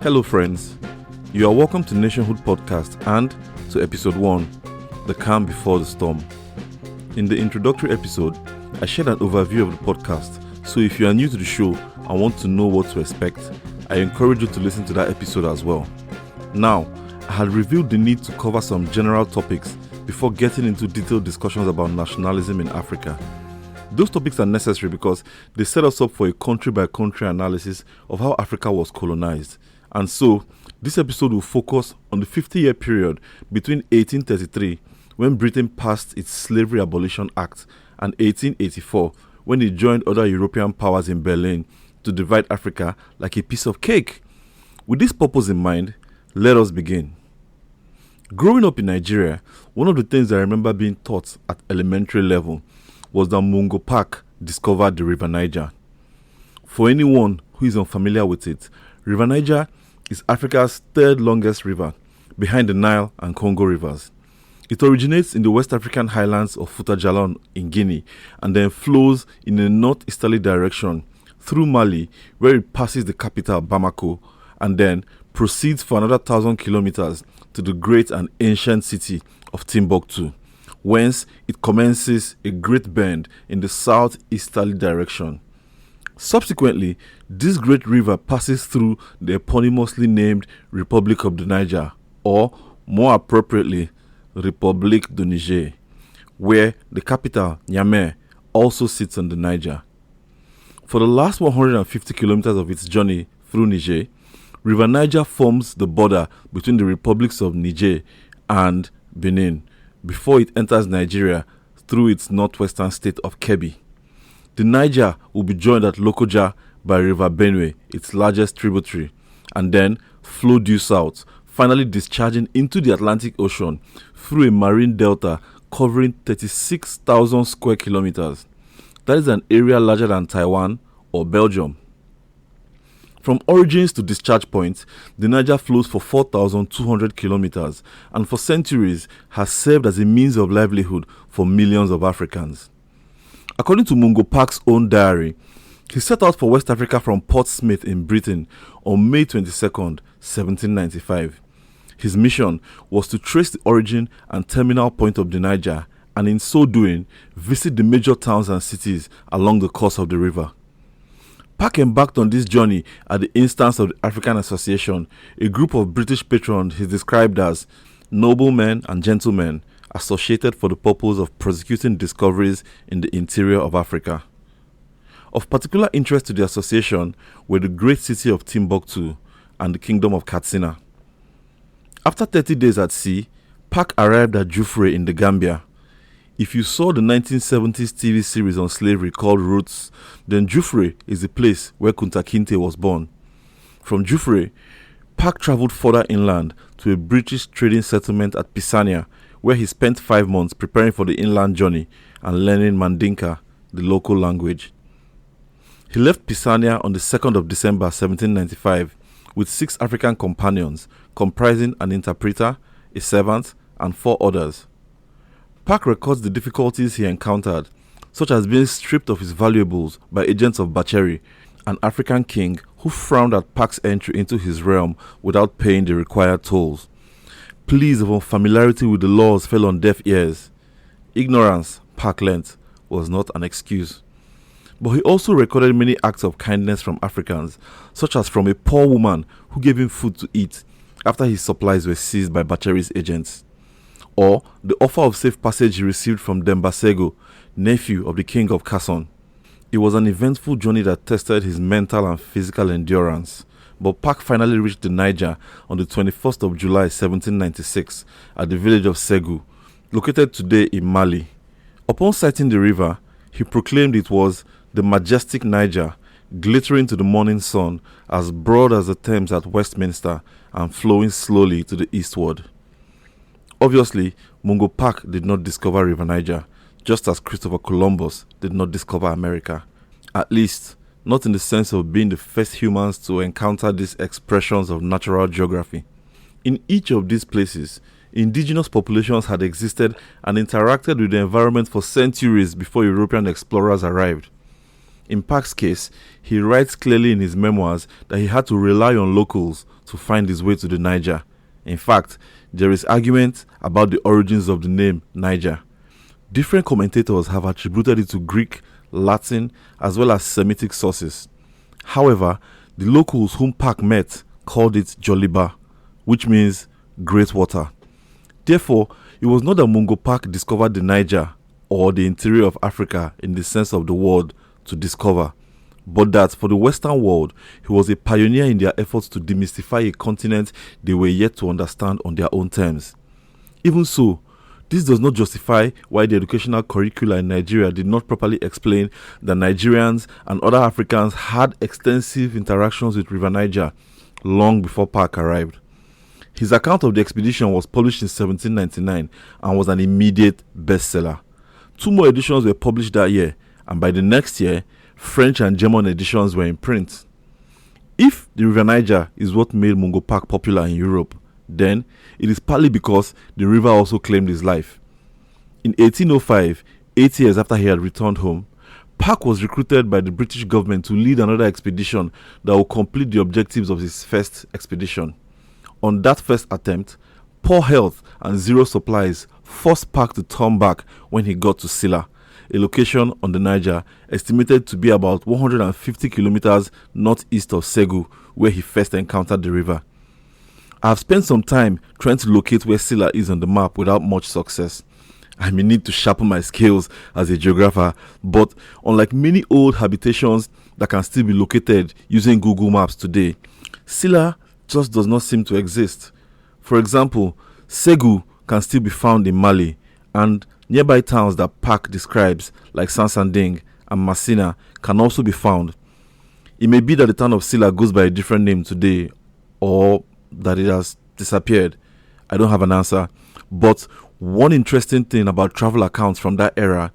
Hello friends, you are welcome to Nationhood Podcast and to episode 1, The Calm Before the Storm. In the introductory episode, I shared an overview of the podcast, so if you are new to the show and want to know what to expect, I encourage you to listen to that episode as well. Now, I had revealed the need to cover some general topics before getting into detailed discussions about nationalism in Africa. Those topics are necessary because they set us up for a country-by-country analysis of how Africa was colonized. And so, this episode will focus on the 50-year period between 1833, when Britain passed its Slavery Abolition Act, and 1884, when it joined other European powers in Berlin to divide Africa like a piece of cake. With this purpose in mind, let us begin. Growing up in Nigeria, one of the things I remember being taught at elementary level was that Mungo Park discovered the River Niger. For anyone who is unfamiliar with it, River Niger is Africa's third longest river, behind the Nile and Congo rivers. It originates in the West African highlands of Fouta-Djallon in Guinea and then flows in a northeasterly direction through Mali, where it passes the capital Bamako and then proceeds for another 1,000 kilometers to the great and ancient city of Timbuktu, whence it commences a great bend in the southeasterly direction. Subsequently, this great river passes through the eponymously named Republic of the Niger, or more appropriately, République du Niger, where the capital, Niamey, also sits on the Niger. For the last 150 kilometers of its journey through Niger, River Niger forms the border between the republics of Niger and Benin before it enters Nigeria through its northwestern state of Kebbi. The Niger will be joined at Lokoja by River Benue, its largest tributary, and then flow due south, finally discharging into the Atlantic Ocean through a marine delta covering 36,000 square kilometers. That is an area larger than Taiwan or Belgium. From origins to discharge points, the Niger flows for 4,200 kilometers and for centuries has served as a means of livelihood for millions of Africans. According to Mungo Park's own diary, he set out for West Africa from Port Smith in Britain on May 22nd, 1795. His mission was to trace the origin and terminal point of the Niger and in so doing, visit the major towns and cities along the course of the river. Park embarked on this journey at the instance of the African Association, a group of British patrons he described as noblemen and gentlemen associated for the purpose of prosecuting discoveries in the interior of Africa. Of particular interest to the association were the great city of Timbuktu and the kingdom of Katsina. After 30 days at sea, Park arrived at Jufre in the Gambia. If you saw the 1970s TV series on slavery called Roots, then Jufre is the place where Kunta Kinte was born. From Jufre, Park traveled further inland to a British trading settlement at Pisania, where he spent 5 months preparing for the inland journey and learning Mandinka, the local language. He left Pisania on the 2nd of December 1795 with 6 African companions, comprising an interpreter, a servant, and 4 others. Park records the difficulties he encountered, such as being stripped of his valuables by agents of Bacheri, an African king who frowned at Park's entry into his realm without paying the required tolls. Pleas of unfamiliarity with the laws fell on deaf ears. Ignorance, Park learnt, was not an excuse. But he also recorded many acts of kindness from Africans, such as from a poor woman who gave him food to eat after his supplies were seized by Bacheri's agents, or the offer of safe passage he received from Dembasego, nephew of the king of Kasson. It was an eventful journey that tested his mental and physical endurance. But Park finally reached the Niger on the 21st of July 1796 at the village of Segu, located today in Mali. Upon sighting the river, he proclaimed it was the majestic Niger, glittering to the morning sun, as broad as the Thames at Westminster and flowing slowly to the eastward. Obviously, Mungo Park did not discover River Niger, just as Christopher Columbus did not discover America. At least, not in the sense of being the first humans to encounter these expressions of natural geography. In each of these places, indigenous populations had existed and interacted with the environment for centuries before European explorers arrived. In Park's case, he writes clearly in his memoirs that he had to rely on locals to find his way to the Niger. In fact, there is argument about the origins of the name Niger. Different commentators have attributed it to Greek, Latin, as well as Semitic sources. However, the locals whom Park met called it Joliba, which means great water. Therefore, it was not that Mungo Park discovered the Niger or the interior of Africa in the sense of the word to discover, but that for the Western world, he was a pioneer in their efforts to demystify a continent they were yet to understand on their own terms. Even so, this does not justify why the educational curricula in Nigeria did not properly explain that Nigerians and other Africans had extensive interactions with River Niger long before Park arrived. His account of the expedition was published in 1799 and was an immediate bestseller. 2 more editions were published that year, and by the next year, French and German editions were in print. If the River Niger is what made Mungo Park popular in Europe, then it is partly because the river also claimed his life. In 1805, 8 years after he had returned home, Park was recruited by the British government to lead another expedition that would complete the objectives of his first expedition. On that first attempt, poor health and zero supplies forced Park to turn back when he got to Silla, a location on the Niger estimated to be about 150 kilometers northeast of Segu, where he first encountered the river. I have spent some time trying to locate where Silla is on the map without much success. I may need to sharpen my skills as a geographer, but unlike many old habitations that can still be located using Google Maps today, Silla just does not seem to exist. For example, Segu can still be found in Mali, and nearby towns that Park describes, like Sansanding and Masina, can also be found. It may be that the town of Silla goes by a different name today, or that it has disappeared. I don't have an answer. But one interesting thing about travel accounts from that era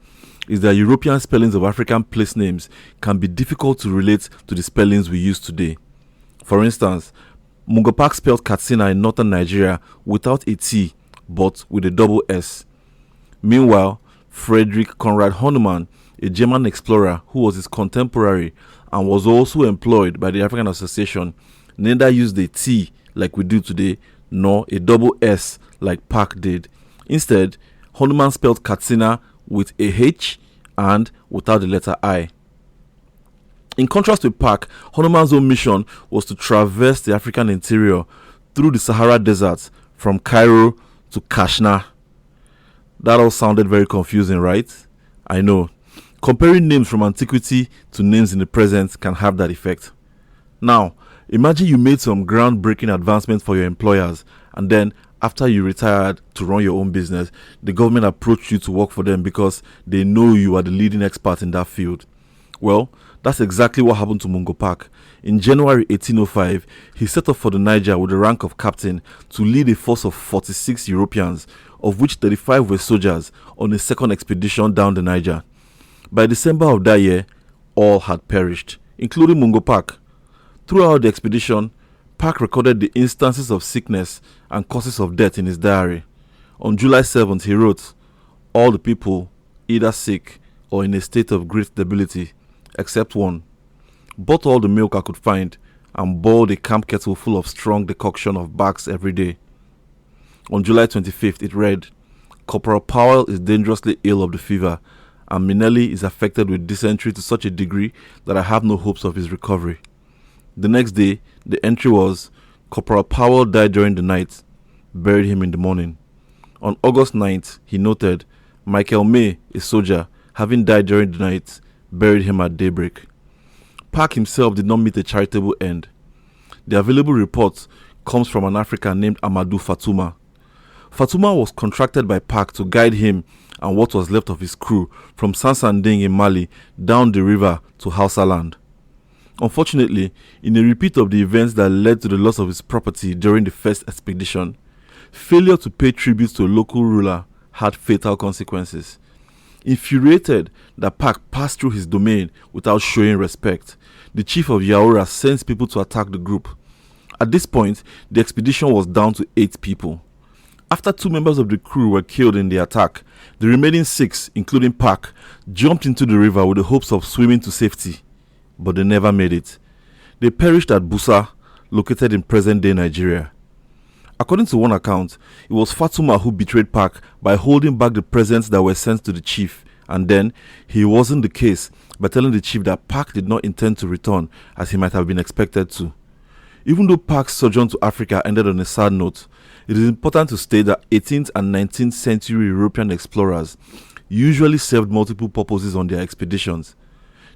is that European spellings of African place names can be difficult to relate to the spellings we use today. For instance, Mungo Park spelled Katsina in northern Nigeria without a T, but with a double S. Meanwhile, Frederick Conrad Hornemann, a German explorer who was his contemporary and was also employed by the African Association, neither used a T like we do today, nor a double S like Park did. Instead, Hornemann spelled Katsina with a H and without the letter I. In contrast with Park, Hornemann's own mission was to traverse the African interior through the Sahara Desert from Cairo to Kashna. That all sounded very confusing, right? I know. Comparing names from antiquity to names in the present can have that effect. Now, imagine you made some groundbreaking advancements for your employers, and then after you retired to run your own business, the government approached you to work for them because they know you are the leading expert in that field. Well, that's exactly what happened to Mungo Park. In January 1805, he set off for the Niger with the rank of captain to lead a force of 46 Europeans, of which 35 were soldiers, on a second expedition down the Niger. By December of that year, all had perished, including Mungo Park. Throughout the expedition, Park recorded the instances of sickness and causes of death in his diary. On July 7th, he wrote, "All the people, either sick or in a state of great debility, except one, bought all the milk I could find and boiled a camp kettle full of strong decoction of barks every day." On July 25th, it read, "Corporal Powell is dangerously ill of the fever, and Minelli is affected with dysentery to such a degree that I have no hopes of his recovery." The next day, the entry was, "Corporal Powell died during the night, buried him in the morning." On August 9th, he noted, "Michael May, a soldier, having died during the night, buried him at daybreak." Park himself did not meet a charitable end. The available report comes from an African named Amadou Fatuma. Fatuma was contracted by Park to guide him and what was left of his crew from Sansanding in Mali down the river to Hausa land. Unfortunately, in a repeat of the events that led to the loss of his property during the first expedition, failure to pay tribute to a local ruler had fatal consequences. Infuriated that Park passed through his domain without showing respect, the chief of Yaoura sent people to attack the group. At this point, the expedition was down to 8 people. After 2 members of the crew were killed in the attack, the remaining 6, including Park, jumped into the river with the hopes of swimming to safety, but they never made it. They perished at Busa, located in present-day Nigeria. According to one account, it was Fatuma who betrayed Pak by holding back the presents that were sent to the chief, and then he wasn't the case by telling the chief that Pak did not intend to return as he might have been expected to. Even though Pak's sojourn to Africa ended on a sad note, it is important to state that 18th and 19th century European explorers usually served multiple purposes on their expeditions.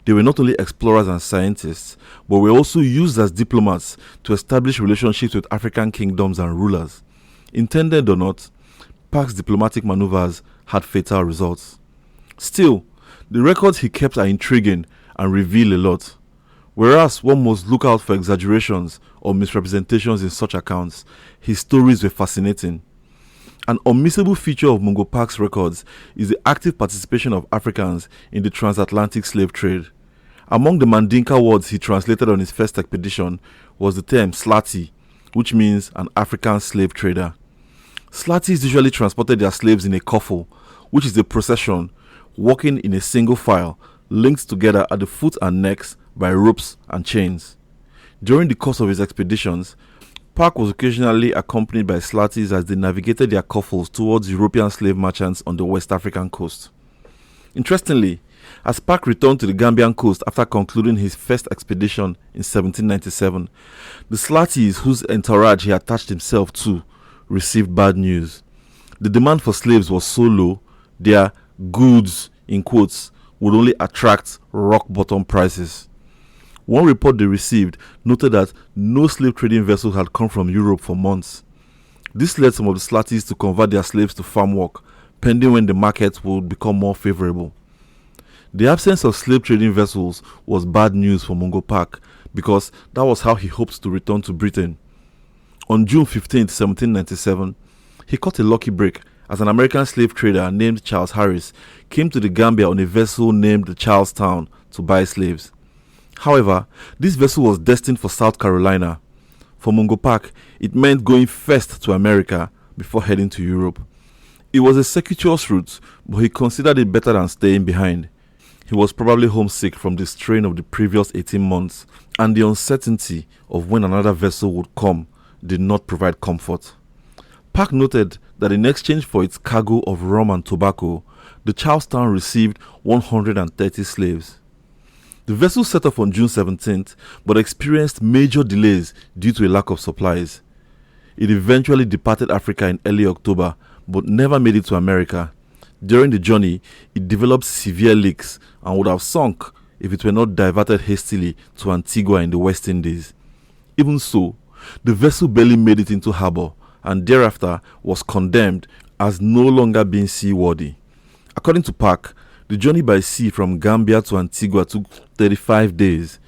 They were not only explorers and scientists, but were also used as diplomats to establish relationships with African kingdoms and rulers. Intended or not, Pak's diplomatic maneuvers had fatal results. Still, the records he kept are intriguing and reveal a lot. Whereas one must look out for exaggerations or misrepresentations in such accounts, his stories were fascinating. An unmissable feature of Mungo Pak's records is the active participation of Africans in the transatlantic slave trade. Among the Mandinka words he translated on his first expedition was the term Slati, which means an African slave trader. Slatis usually transported their slaves in a coffle, which is a procession, walking in a single file, linked together at the foot and necks by ropes and chains. During the course of his expeditions, Pak was occasionally accompanied by Slatis as they navigated their coffles towards European slave merchants on the West African coast. Interestingly, as Pak returned to the Gambian coast after concluding his first expedition in 1797, the Slatis whose entourage he attached himself to received bad news. The demand for slaves was so low, their goods, in quotes, would only attract rock-bottom prices. One report they received noted that no slave trading vessels had come from Europe for months. This led some of the Slatis to convert their slaves to farm work, pending when the market would become more favorable. The absence of slave trading vessels was bad news for Mungo Pak because that was how he hoped to return to Britain. On June 15, 1797, he caught a lucky break as an American slave trader named Charles Harris came to the Gambia on a vessel named the Charlestown to buy slaves. However, this vessel was destined for South Carolina. For Mungo Pak, it meant going first to America before heading to Europe. It was a circuitous route, but he considered it better than staying behind. He was probably homesick from the strain of the previous 18 months, and the uncertainty of when another vessel would come did not provide comfort. Pak noted that in exchange for its cargo of rum and tobacco, the Charlestown received 130 slaves. The vessel set off on June 17th, but experienced major delays due to a lack of supplies. It eventually departed Africa in early October, but never made it to America. During the journey, it developed severe leaks and would have sunk if it were not diverted hastily to Antigua in the West Indies. Even so, the vessel barely made it into harbor and thereafter was condemned as no longer being seaworthy. According to Pak, the journey by sea from Gambia to Antigua took 35 days.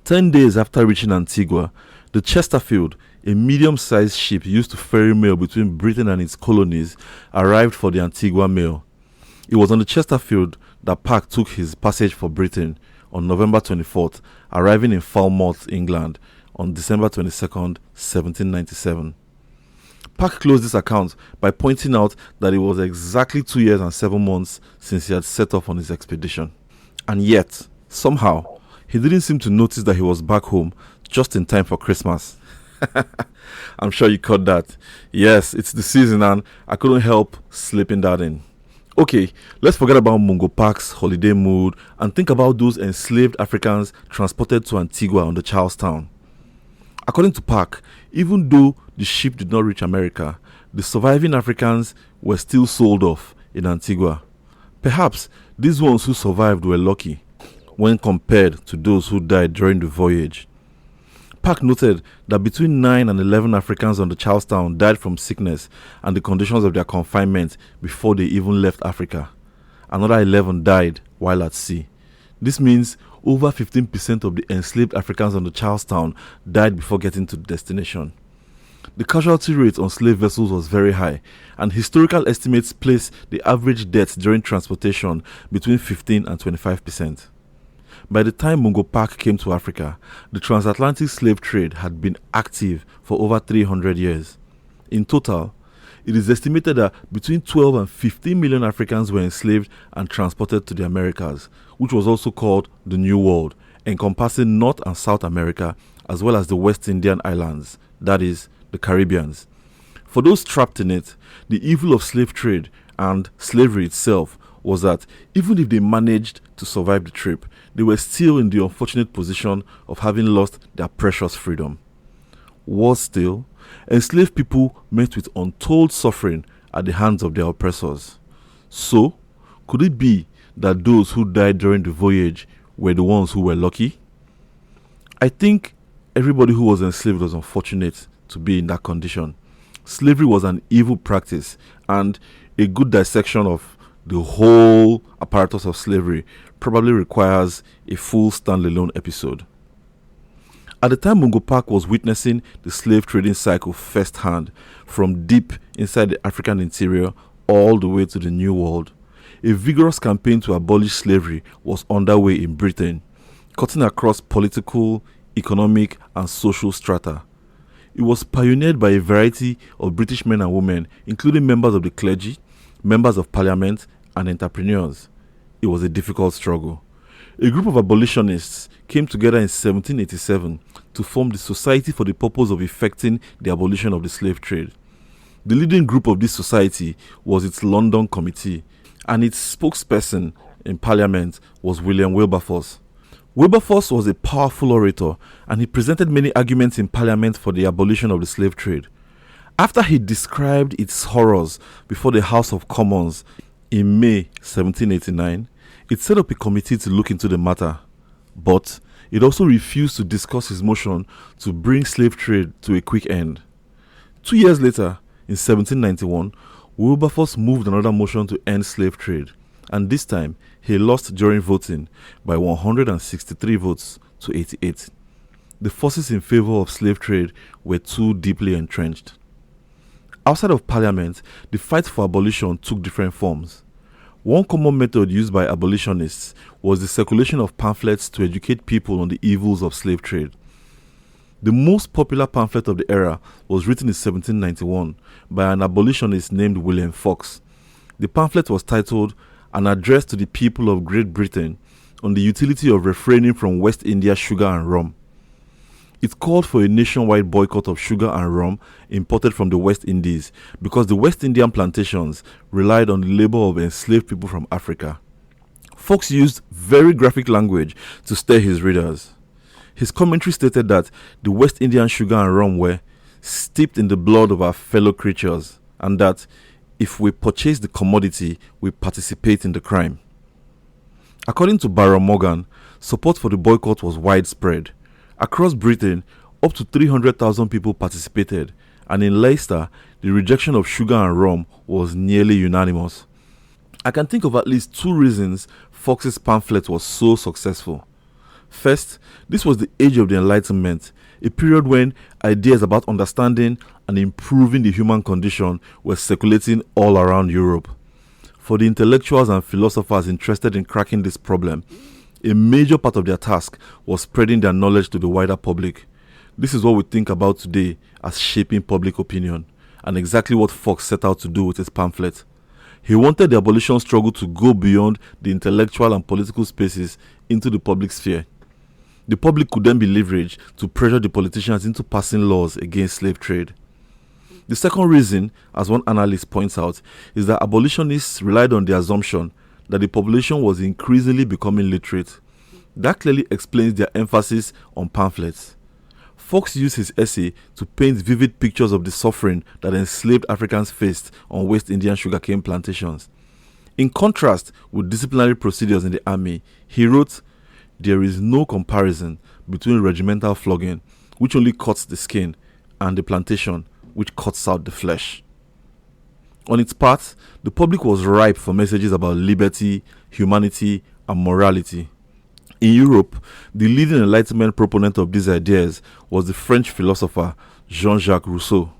10 days after reaching Antigua, the Chesterfield, a medium-sized ship used to ferry mail between Britain and its colonies, arrived for the Antigua mail. It was on the Chesterfield that Pak took his passage for Britain on November 24th, arriving in Falmouth, England on December 22nd, 1797. Pak closed this account by pointing out that it was exactly 2 years and 7 months since he had set off on his expedition. And yet, somehow, he didn't seem to notice that he was back home just in time for Christmas. I'm sure you caught that. Yes, it's the season and I couldn't help slipping that in. Okay, let's forget about Mungo Pak's holiday mood and think about those enslaved Africans transported to Antigua on the Charlestown. According to Pak, even though the ship did not reach America, the surviving Africans were still sold off in Antigua. Perhaps these ones who survived were lucky when compared to those who died during the voyage. Pak noted that between 9 and 11 Africans on the Charlestown died from sickness and the conditions of their confinement before they even left Africa. Another 11 died while at sea. This means over 15% of the enslaved Africans on the Charlestown died before getting to the destination. The casualty rate on slave vessels was very high, and historical estimates place the average death during transportation between 15 and 25%. By the time Mungo Pak came to Africa, the transatlantic slave trade had been active for over 300 years. In total, it is estimated that between 12 and 15 million Africans were enslaved and transported to the Americas, which was also called the New World, encompassing North and South America, as well as the West Indian Islands, that is, the Caribbeans. For those trapped in it, the evil of slave trade and slavery itself was that even if they managed to survive the trip, they were still in the unfortunate position of having lost their precious freedom. Worse still, enslaved people met with untold suffering at the hands of their oppressors. So, could it be that those who died during the voyage were the ones who were lucky? I think everybody who was enslaved was unfortunate to be in that condition. Slavery was an evil practice, and a good dissection of the whole apparatus of slavery probably requires a full standalone episode. At the time, Mungo Park was witnessing the slave trading cycle firsthand, from deep inside the African interior all the way to the New World. A vigorous campaign to abolish slavery was underway in Britain, cutting across political, economic, and social strata. It was pioneered by a variety of British men and women, including members of the clergy, members of parliament, and entrepreneurs. It was a difficult struggle. A group of abolitionists came together in 1787 to form the Society for the purpose of effecting the abolition of the slave trade. The leading group of this society was its London Committee, and its spokesperson in Parliament was William Wilberforce. Wilberforce was a powerful orator, and he presented many arguments in Parliament for the abolition of the slave trade. After he described its horrors before the House of Commons in May 1789, it set up a committee to look into the matter, but it also refused to discuss his motion to bring slave trade to a quick end. 2 years later, in 1791, Wilberforce moved another motion to end slave trade, and this time he lost during voting by 163 votes to 88. The forces in favor of slave trade were too deeply entrenched. Outside of Parliament, the fight for abolition took different forms. One common method used by abolitionists was the circulation of pamphlets to educate people on the evils of slave trade. The most popular pamphlet of the era was written in 1791 by an abolitionist named William Fox. The pamphlet was titled An Address to the People of Great Britain on the Utility of Refraining from West India Sugar and Rum. It called for a nationwide boycott of sugar and rum imported from the West Indies because the West Indian plantations relied on the labor of enslaved people from Africa. Fox used very graphic language to stir his readers. His commentary stated that the West Indian sugar and rum were steeped in the blood of our fellow creatures, and that if we purchase the commodity, we participate in the crime. According to Baron Morgan, support for the boycott was widespread. Across Britain, up to 300,000 people participated, and in Leicester, the rejection of sugar and rum was nearly unanimous. I can think of at least 2 reasons Fox's pamphlet was so successful. First, this was the age of the Enlightenment, a period when ideas about understanding and improving the human condition were circulating all around Europe. For the intellectuals and philosophers interested in cracking this problem, a major part of their task was spreading their knowledge to the wider public. This is what we think about today as shaping public opinion, and exactly what Fox set out to do with his pamphlet. He wanted the abolition struggle to go beyond the intellectual and political spaces into the public sphere. The public could then be leveraged to pressure the politicians into passing laws against slave trade. The second reason, as one analyst points out, is that abolitionists relied on the assumption that the population was increasingly becoming literate. That clearly explains their emphasis on pamphlets. Fox used his essay to paint vivid pictures of the suffering that enslaved Africans faced on West Indian sugarcane plantations. In contrast with disciplinary procedures in the army, he wrote, "There is no comparison between regimental flogging, which only cuts the skin, and the plantation, which cuts out the flesh." On its part, the public was ripe for messages about liberty, humanity, and morality. In Europe, the leading Enlightenment proponent of these ideas was the French philosopher Jean-Jacques Rousseau.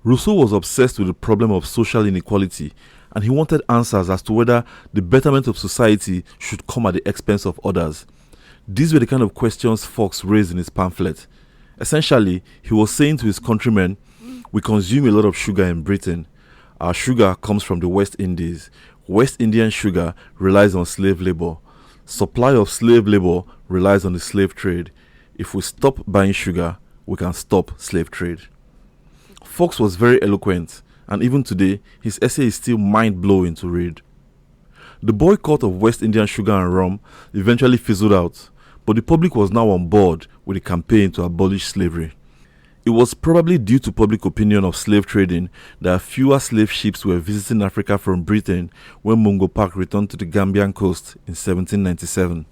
Rousseau was obsessed with the problem of social inequality, and he wanted answers as to whether the betterment of society should come at the expense of others. These were the kind of questions Fox raised in his pamphlet. Essentially, he was saying to his countrymen, "We consume a lot of sugar in Britain. Our sugar comes from the West Indies. West Indian sugar relies on slave labor. Supply of slave labor relies on the slave trade. If we stop buying sugar, we can stop slave trade. Fox was very eloquent, and even today, his essay is still mind-blowing to read. The boycott of West Indian sugar and rum eventually fizzled out, but the public was now on board with the campaign to abolish slavery. It was probably due to public opinion of slave trading that fewer slave ships were visiting Africa from Britain when Mungo Park returned to the Gambian coast in 1797.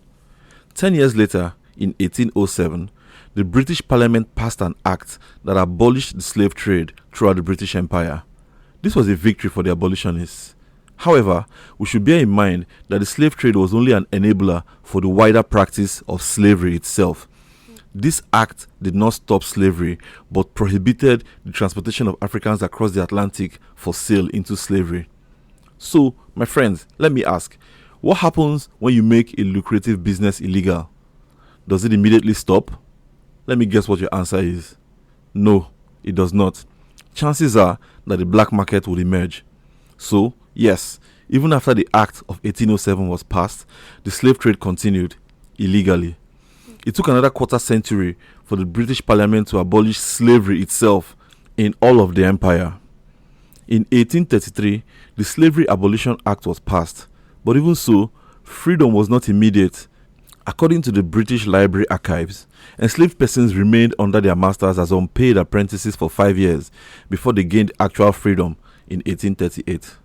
10 years later, in 1807, the British Parliament passed an act that abolished the slave trade throughout the British Empire. This was a victory for the abolitionists. However, we should bear in mind that the slave trade was only an enabler for the wider practice of slavery itself. This act did not stop slavery, but prohibited the transportation of Africans across the Atlantic for sale into slavery. So, my friends, let me ask, what happens when you make a lucrative business illegal? Does it immediately stop? Let me guess what your answer is. No, it does not. Chances are that the black market will emerge. So, yes, even after the Act of 1807 was passed, the slave trade continued illegally. It took another quarter century for the British Parliament to abolish slavery itself in all of the empire. In 1833, the Slavery Abolition Act was passed, but even so, freedom was not immediate. According to the British Library Archives, enslaved persons remained under their masters as unpaid apprentices for 5 years before they gained actual freedom in 1838.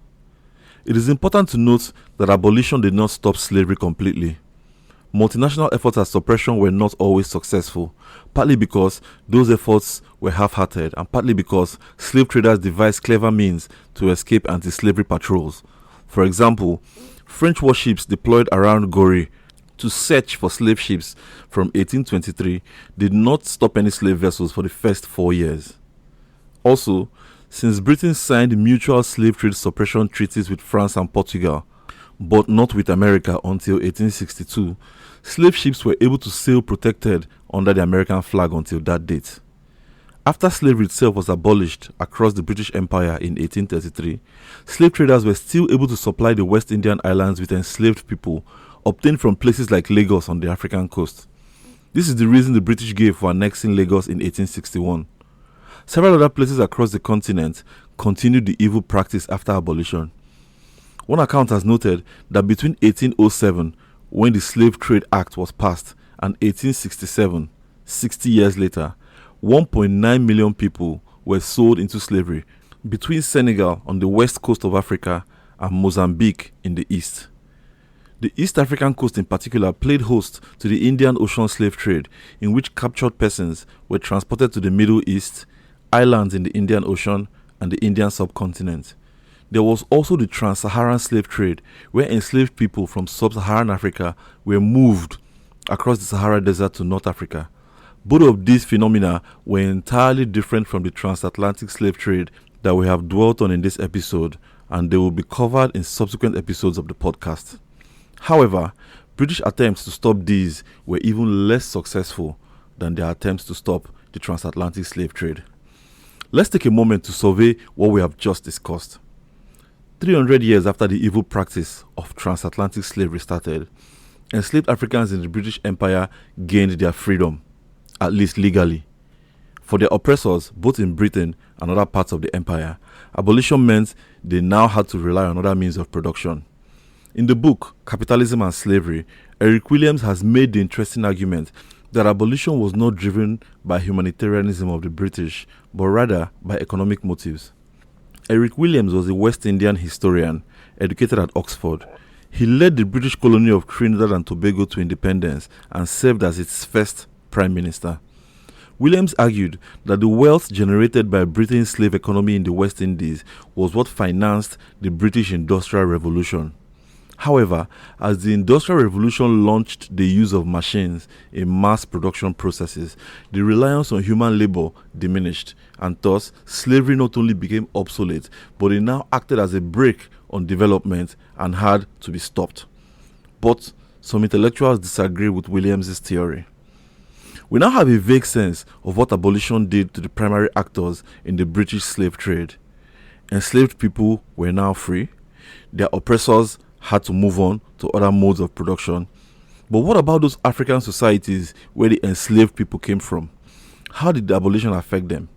It is important to note that abolition did not stop slavery completely. Multinational efforts at suppression were not always successful, partly because those efforts were half-hearted and partly because slave traders devised clever means to escape anti-slavery patrols. For example, French warships deployed around Gorée to search for slave ships from 1823 did not stop any slave vessels for the first 4 years. Also, since Britain signed mutual slave trade suppression treaties with France and Portugal, but not with America until 1862, slave ships were able to sail protected under the American flag until that date. After slavery itself was abolished across the British Empire in 1833, slave traders were still able to supply the West Indian Islands with enslaved people obtained from places like Lagos on the African coast. This is the reason the British gave for annexing Lagos in 1861. Several other places across the continent continued the evil practice after abolition. One account has noted that between 1807, when the Slave Trade Act was passed, and 1867, 60 years later, 1.9 million people were sold into slavery between Senegal on the west coast of Africa and Mozambique in the east. The East African coast in particular played host to the Indian Ocean slave trade, in which captured persons were transported to the Middle East, islands in the Indian Ocean, and the Indian subcontinent. There was also the Trans-Saharan slave trade, where enslaved people from sub-Saharan Africa were moved across the Sahara Desert to North Africa. Both of these phenomena were entirely different from the transatlantic slave trade that we have dwelt on in this episode, and they will be covered in subsequent episodes of the podcast. However, British attempts to stop these were even less successful than their attempts to stop the transatlantic slave trade. Let's take a moment to survey what we have just discussed. 300 years after the evil practice of transatlantic slavery started, enslaved Africans in the British Empire gained their freedom, at least legally. For their oppressors, both in Britain and other parts of the empire, abolition meant they now had to rely on other means of production. In the book, Capitalism and Slavery, Eric Williams has made the interesting argument that abolition was not driven by humanitarianism of the British, but rather by economic motives. Eric Williams was a West Indian historian, educated at Oxford. He led the British colony of Trinidad and Tobago to independence and served as its first Prime Minister. Williams argued that the wealth generated by Britain's slave economy in the West Indies was what financed the British Industrial Revolution. However, as the Industrial Revolution launched the use of machines in mass production processes, the reliance on human labor diminished, and thus slavery not only became obsolete, but it now acted as a brake on development and had to be stopped. But some intellectuals disagree with Williams' theory. We now have a vague sense of what abolition did to the primary actors in the British slave trade. Enslaved people were now free. Their oppressors had to move on to other modes of production. But what about those African societies where the enslaved people came from? How did the abolition affect them?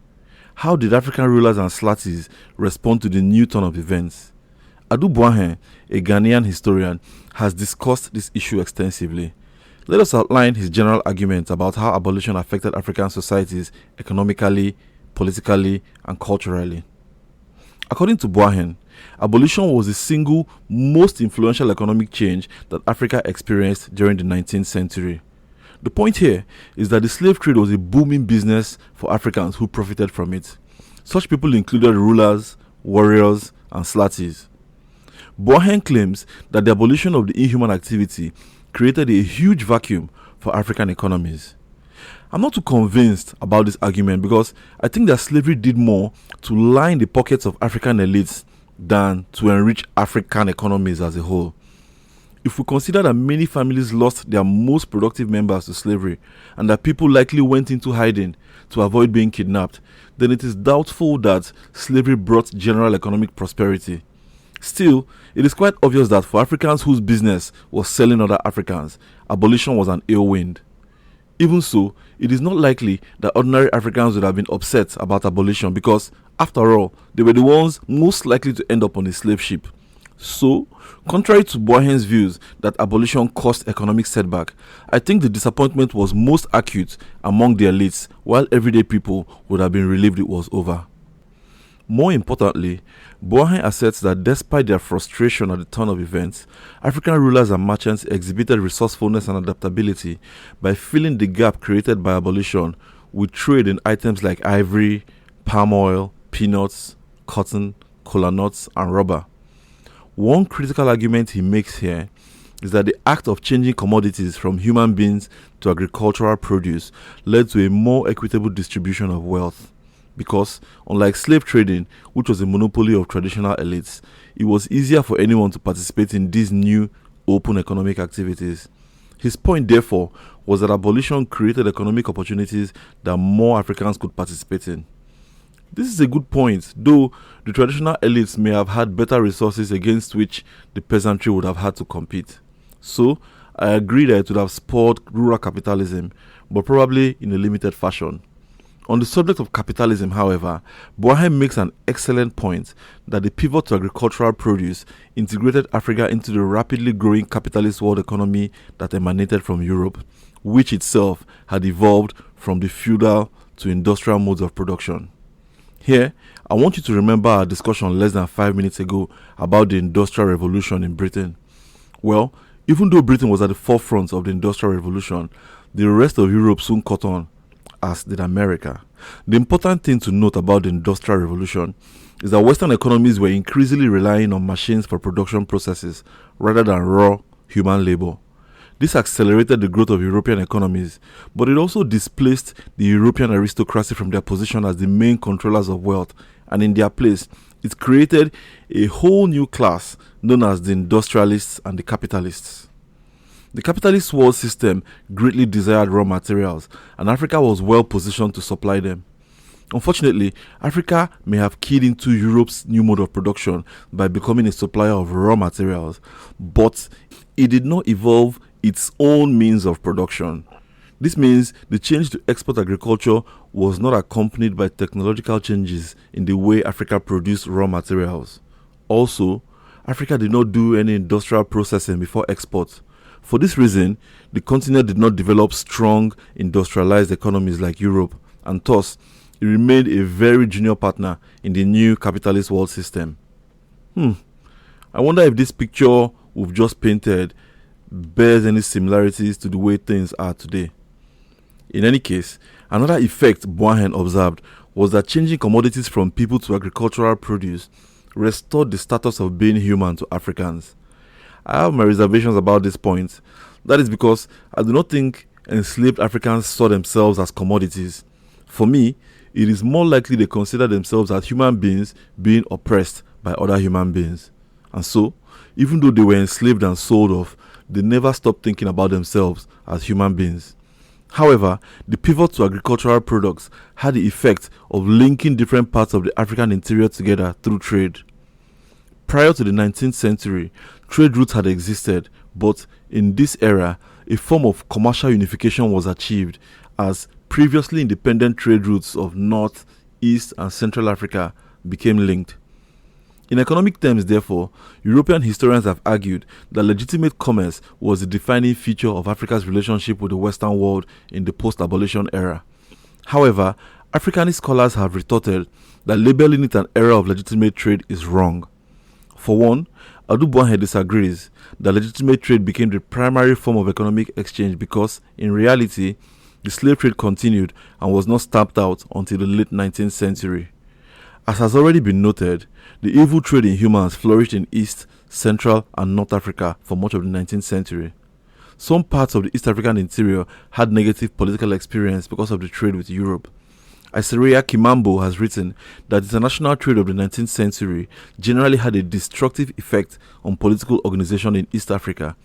How did African rulers and slatis respond to the new turn of events? Adu Boahen, a Ghanaian historian, has discussed this issue extensively. Let us outline his general argument about how abolition affected African societies economically, politically, and culturally. According to Boahen, abolition was the single most influential economic change that Africa experienced during the 19th century. The point here is that the slave trade was a booming business for Africans who profited from it. Such people included rulers, warriors, and slatis. Boahen claims that the abolition of the inhuman activity created a huge vacuum for African economies. I'm not too convinced about this argument because I think that slavery did more to line the pockets of African elites than to enrich African economies as a whole. If we consider that many families lost their most productive members to slavery and that people likely went into hiding to avoid being kidnapped, then it is doubtful that slavery brought general economic prosperity. Still, it is quite obvious that for Africans whose business was selling other Africans, abolition was an ill wind. Even so, it is not likely that ordinary Africans would have been upset about abolition because, after all, they were the ones most likely to end up on a slave ship. So, contrary to Boahen's views that abolition caused economic setback, I think the disappointment was most acute among the elites, while everyday people would have been relieved it was over. More importantly, Boahen asserts that despite their frustration at the turn of events, African rulers and merchants exhibited resourcefulness and adaptability by filling the gap created by abolition with trade in items like ivory, palm oil, peanuts, cotton, kola nuts, and rubber. One critical argument he makes here is that the act of changing commodities from human beings to agricultural produce led to a more equitable distribution of wealth. Because, unlike slave trading, which was a monopoly of traditional elites, it was easier for anyone to participate in these new, open economic activities. His point, therefore, was that abolition created economic opportunities that more Africans could participate in. This is a good point, though the traditional elites may have had better resources against which the peasantry would have had to compete. So, I agree that it would have spurred rural capitalism, but probably in a limited fashion. On the subject of capitalism, however, Boahen makes an excellent point that the pivot to agricultural produce integrated Africa into the rapidly growing capitalist world economy that emanated from Europe, which itself had evolved from the feudal to industrial modes of production. Here, I want you to remember our discussion less than 5 minutes ago about the Industrial Revolution in Britain. Well, even though Britain was at the forefront of the Industrial Revolution, the rest of Europe soon caught on, as did America. The important thing to note about the Industrial Revolution is that Western economies were increasingly relying on machines for production processes rather than raw human labor. This accelerated the growth of European economies, but it also displaced the European aristocracy from their position as the main controllers of wealth, and in their place, it created a whole new class known as the industrialists and the capitalists. The capitalist world system greatly desired raw materials, and Africa was well positioned to supply them. Unfortunately, Africa may have keyed into Europe's new mode of production by becoming a supplier of raw materials, but it did not evolve its own means of production. This means the change to export agriculture was not accompanied by technological changes in the way Africa produced raw materials. Also, Africa did not do any industrial processing before export. For this reason, the continent did not develop strong industrialized economies like Europe, and thus, it remained a very junior partner in the new capitalist world system. I wonder if this picture we've just painted bears any similarities to the way things are today. In any case, another effect Boahen observed was that changing commodities from people to agricultural produce restored the status of being human to Africans. I have my reservations about this point. That is because I do not think enslaved Africans saw themselves as commodities. For me, it is more likely they consider themselves as human beings being oppressed by other human beings. And so, even though they were enslaved and sold off, they never stopped thinking about themselves as human beings. However, the pivot to agricultural products had the effect of linking different parts of the African interior together through trade. Prior to the 19th century, trade routes had existed, but in this era, a form of commercial unification was achieved as previously independent trade routes of North, East, and Central Africa became linked. In economic terms, therefore, European historians have argued that legitimate commerce was the defining feature of Africa's relationship with the Western world in the post-abolition era. However, Africanist scholars have retorted that labeling it an era of legitimate trade is wrong. For one, Adu disagrees that legitimate trade became the primary form of economic exchange because, in reality, the slave trade continued and was not stamped out until the late 19th century. As has already been noted, the evil trade in humans flourished in East, Central, and North Africa for much of the 19th century. Some parts of the East African interior had negative political experience because of the trade with Europe. Isaiah Kimambo has written that the international trade of the 19th century generally had a destructive effect on political organization in East Africa.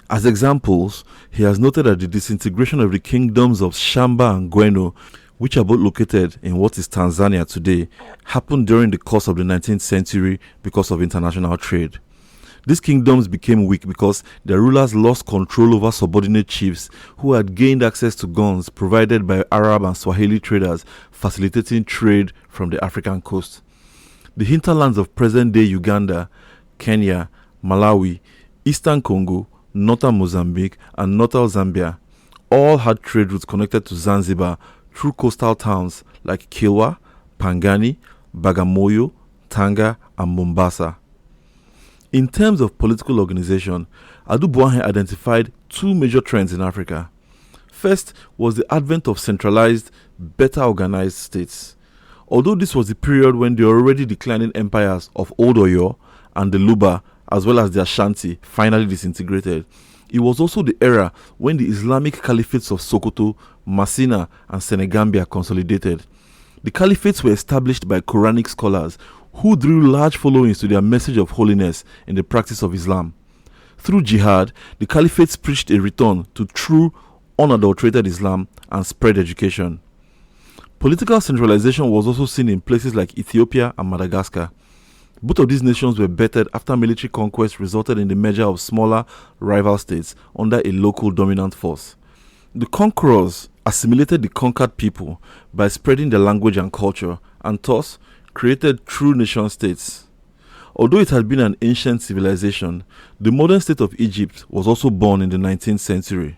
As examples, he has noted that the disintegration of the kingdoms of Shamba and Gweno, which are both located in what is Tanzania today, happened during the course of the 19th century because of international trade. These kingdoms became weak because their rulers lost control over subordinate chiefs who had gained access to guns provided by Arab and Swahili traders facilitating trade from the African coast. The hinterlands of present-day Uganda, Kenya, Malawi, Eastern Congo, Northern Mozambique, and Northern Zambia all had trade routes connected to Zanzibar through coastal towns like Kilwa, Pangani, Bagamoyo, Tanga, and Mombasa. In terms of political organization, Adu identified two major trends in Africa. First was the advent of centralized, better organized states. Although this was the period when the already declining empires of Old Oyo and the Luba, as well as the Ashanti, finally disintegrated, it was also the era when the Islamic caliphates of Sokoto, Masina, and Senegambia consolidated. The caliphates were established by Quranic scholars who drew large followings to their message of holiness in the practice of Islam. Through jihad, the caliphates preached a return to true, unadulterated Islam and spread education. Political centralization was also seen in places like Ethiopia and Madagascar. Both of these nations were bettered after military conquest resulted in the merger of smaller rival states under a local dominant force. The conquerors assimilated the conquered people by spreading their language and culture, and thus created true nation-states. Although it had been an ancient civilization, the modern state of Egypt was also born in the 19th century.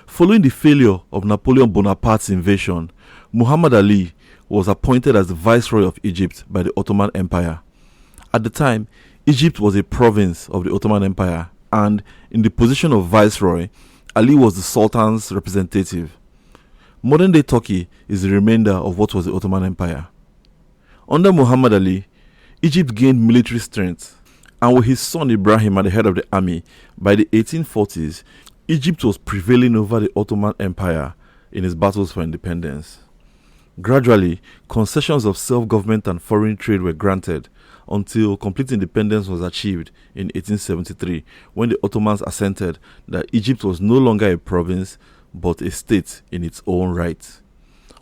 Following the failure of Napoleon Bonaparte's invasion, Muhammad Ali was appointed as the Viceroy of Egypt by the Ottoman Empire. At the time, Egypt was a province of the Ottoman Empire, and in the position of Viceroy, Ali was the Sultan's representative. Modern-day Turkey is the remainder of what was the Ottoman Empire. Under Muhammad Ali, Egypt gained military strength, and with his son Ibrahim at the head of the army, by the 1840s, Egypt was prevailing over the Ottoman Empire in its battles for independence. Gradually, concessions of self-government and foreign trade were granted until complete independence was achieved in 1873, when the Ottomans assented that Egypt was no longer a province but a state in its own right.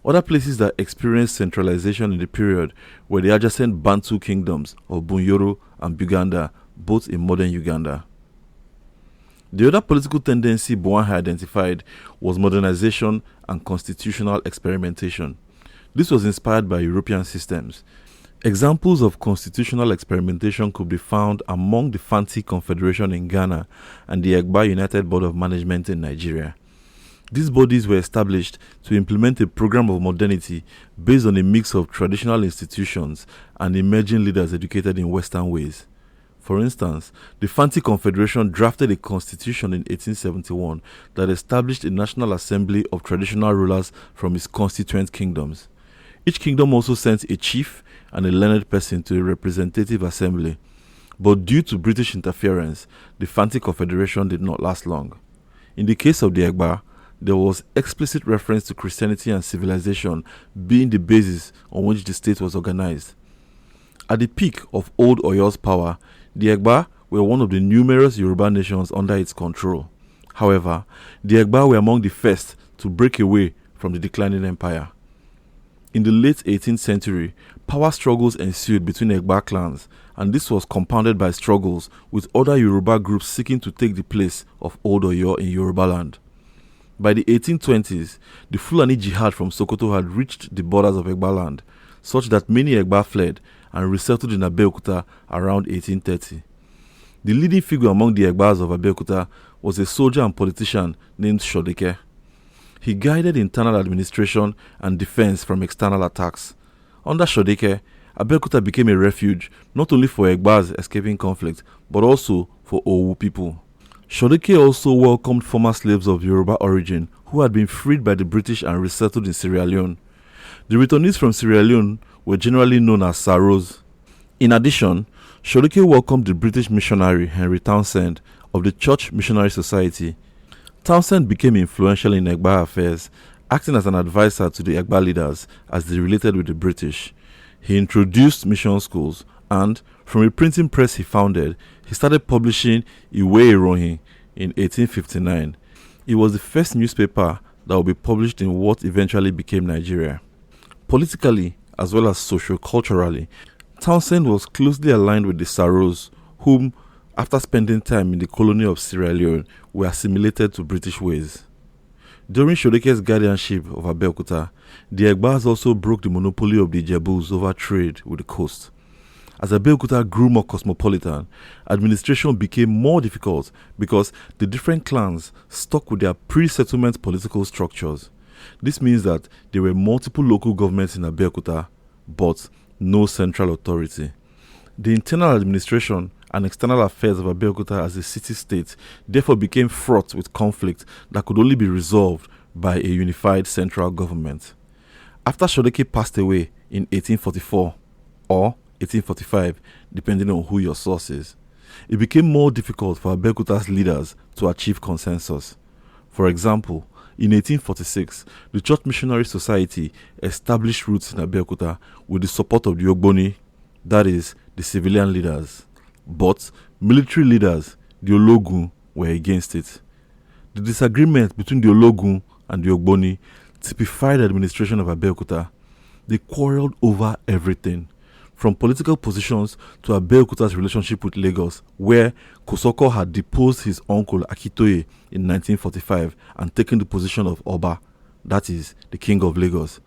Other places that experienced centralization in the period were the adjacent Bantu kingdoms of Bunyoro and Buganda, both in modern Uganda. The other political tendency Boan identified was modernization and constitutional experimentation. This was inspired by European systems. Examples of constitutional experimentation could be found among the Fanti Confederation in Ghana and the Egba United Board of Management in Nigeria. These bodies were established to implement a program of modernity based on a mix of traditional institutions and emerging leaders educated in Western ways. For instance, the Fanti Confederation drafted a constitution in 1871 that established a National Assembly of traditional rulers from its constituent kingdoms. Each kingdom also sent a chief and a learned person to a representative assembly. But due to British interference, the Fanti Confederation did not last long. In the case of the Egba, there was explicit reference to Christianity and civilization being the basis on which the state was organized. At the peak of Old Oyo's power, the Egba were one of the numerous Yoruba nations under its control. However, the Egba were among the first to break away from the declining empire. In the late 18th century, power struggles ensued between Egba clans, and this was compounded by struggles with other Yoruba groups seeking to take the place of Old Oyo in Yoruba land. By the 1820s, the Fulani Jihad from Sokoto had reached the borders of Egba land, such that many Egba fled and resettled in Abeokuta around 1830. The leading figure among the Egbas of Abeokuta was a soldier and politician named Shodeke. He guided internal administration and defense from external attacks. Under Shodeke, Abeokuta became a refuge not only for Egbas escaping conflict, but also for Owu people. Shodeke also welcomed former slaves of Yoruba origin who had been freed by the British and resettled in Sierra Leone. The returnees from Sierra Leone were generally known as Saros. In addition, Shodeke welcomed the British missionary Henry Townsend of the Church Missionary Society. Townsend became influential in Egba affairs, acting as an advisor to the Egba leaders as they related with the British. He introduced mission schools and, from a printing press he founded, he started publishing Iwe Irohin in 1859. It was the first newspaper that would be published in what eventually became Nigeria. Politically, as well as socio-culturally, Townsend was closely aligned with the Saros, whom, after spending time in the colony of Sierra Leone, were assimilated to British ways. During Shodeke's guardianship of Abeokuta, the Egbas also broke the monopoly of the Ijebus over trade with the coast. As Abeokuta grew more cosmopolitan, administration became more difficult because the different clans stuck with their pre-settlement political structures. This means that there were multiple local governments in Abeokuta, but no central authority. The internal administration and external affairs of Abeokuta as a city-state therefore became fraught with conflict that could only be resolved by a unified central government. After Shodeke passed away in 1844 or 1845, depending on who your source is, it became more difficult for Abeokuta's leaders to achieve consensus. For example, in 1846, the Church Missionary Society established roots in Abeokuta with the support of the Ogboni, that is, the civilian leaders. But military leaders, the Ologun, were against it. The disagreement between the Ologun and the Ogboni typified the administration of Abeokuta. They quarreled over everything, from political positions to Abeokuta's relationship with Lagos, where Kosoko had deposed his uncle Akitoye in 1945 and taken the position of Oba, that is, the king of Lagos.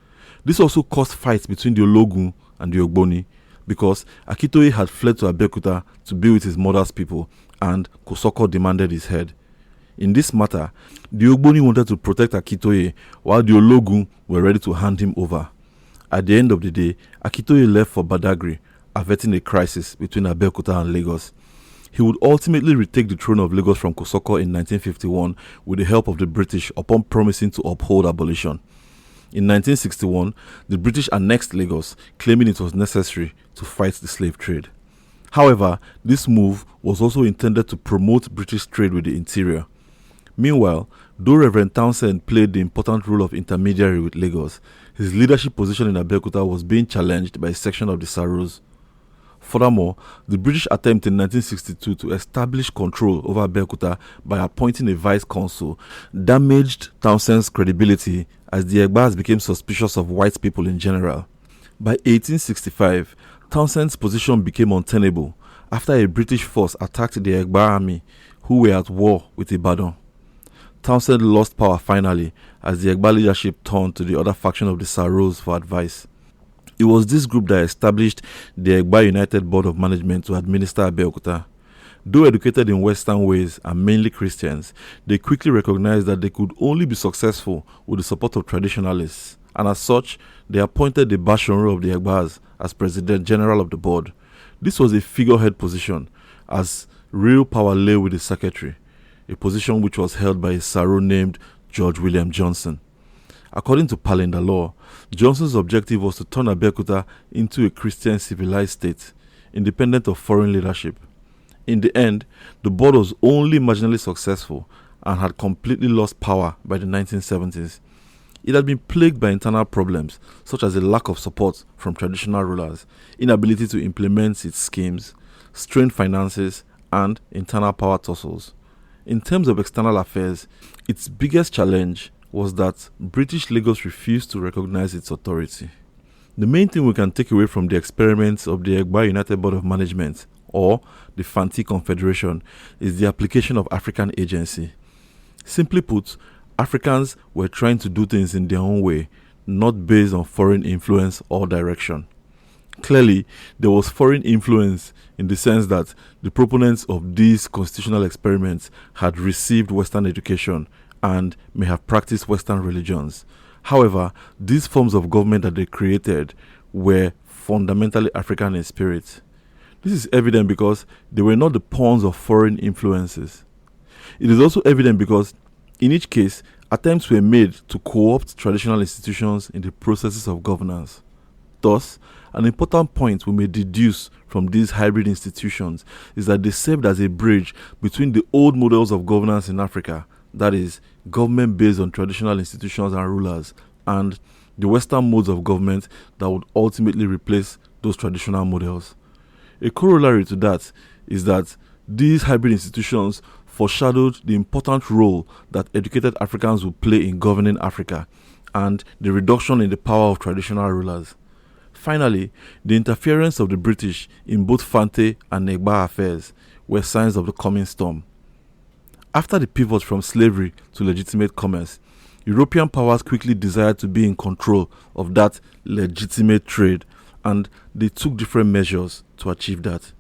This also caused fights between the Ologun and the Ogboni, because Akitoye had fled to Abeokuta to be with his mother's people, and Kosoko demanded his head. In this matter, the Ogboni wanted to protect Akitoye, while the Ologun were ready to hand him over. At the end of the day, Akitoye left for Badagry, averting a crisis between Abeokuta and Lagos. He would ultimately retake the throne of Lagos from Kosoko in 1951 with the help of the British upon promising to uphold abolition. In 1961, the British annexed Lagos, claiming it was necessary to fight the slave trade. However, this move was also intended to promote British trade with the interior. Meanwhile, though Reverend Townsend played the important role of intermediary with Lagos, his leadership position in Abeokuta was being challenged by a section of the Saros. Furthermore, the British attempt in 1962 to establish control over Abeokuta by appointing a vice consul damaged Townsend's credibility as the Egbas became suspicious of white people in general. By 1865, Townsend's position became untenable after a British force attacked the Egba army, who were at war with Ibadan. Townsend lost power finally as the Egba leadership turned to the other faction of the Saros for advice. It was this group that established the Egba United Board of Management to administer Abeokuta. Though educated in Western ways and mainly Christians, they quickly recognized that they could only be successful with the support of traditionalists, and as such, they appointed the Bashonro of the Egbas as President General of the board. This was a figurehead position, as real power lay with the secretary, a position which was held by a Saro named George William Johnson. According to Palinda law, Johnson's objective was to turn Abeokuta into a Christian civilized state, independent of foreign leadership. In the end, the board was only marginally successful and had completely lost power by the 1970s. It had been plagued by internal problems, such as a lack of support from traditional rulers, inability to implement its schemes, strained finances, and internal power tussles. In terms of external affairs, its biggest challenge was that British Lagos refused to recognize its authority. The main thing we can take away from the experiments of the Egba United Board of Management, or the Fanti Confederation, is the application of African agency. Simply put, Africans were trying to do things in their own way, not based on foreign influence or direction. Clearly, there was foreign influence in the sense that the proponents of these constitutional experiments had received Western education and may have practiced Western religions. However, these forms of government that they created were fundamentally African in spirit. This is evident because they were not the pawns of foreign influences. It is also evident because, in each case, attempts were made to co-opt traditional institutions in the processes of governance. Thus, an important point we may deduce from these hybrid institutions is that they served as a bridge between the old models of governance in Africa, that is, government based on traditional institutions and rulers, and the Western modes of government that would ultimately replace those traditional models. A corollary to that is that these hybrid institutions foreshadowed the important role that educated Africans would play in governing Africa and the reduction in the power of traditional rulers. Finally, the interference of the British in both Fante and Negba affairs were signs of the coming storm. After the pivot from slavery to legitimate commerce, European powers quickly desired to be in control of that legitimate trade, and they took different measures to achieve that.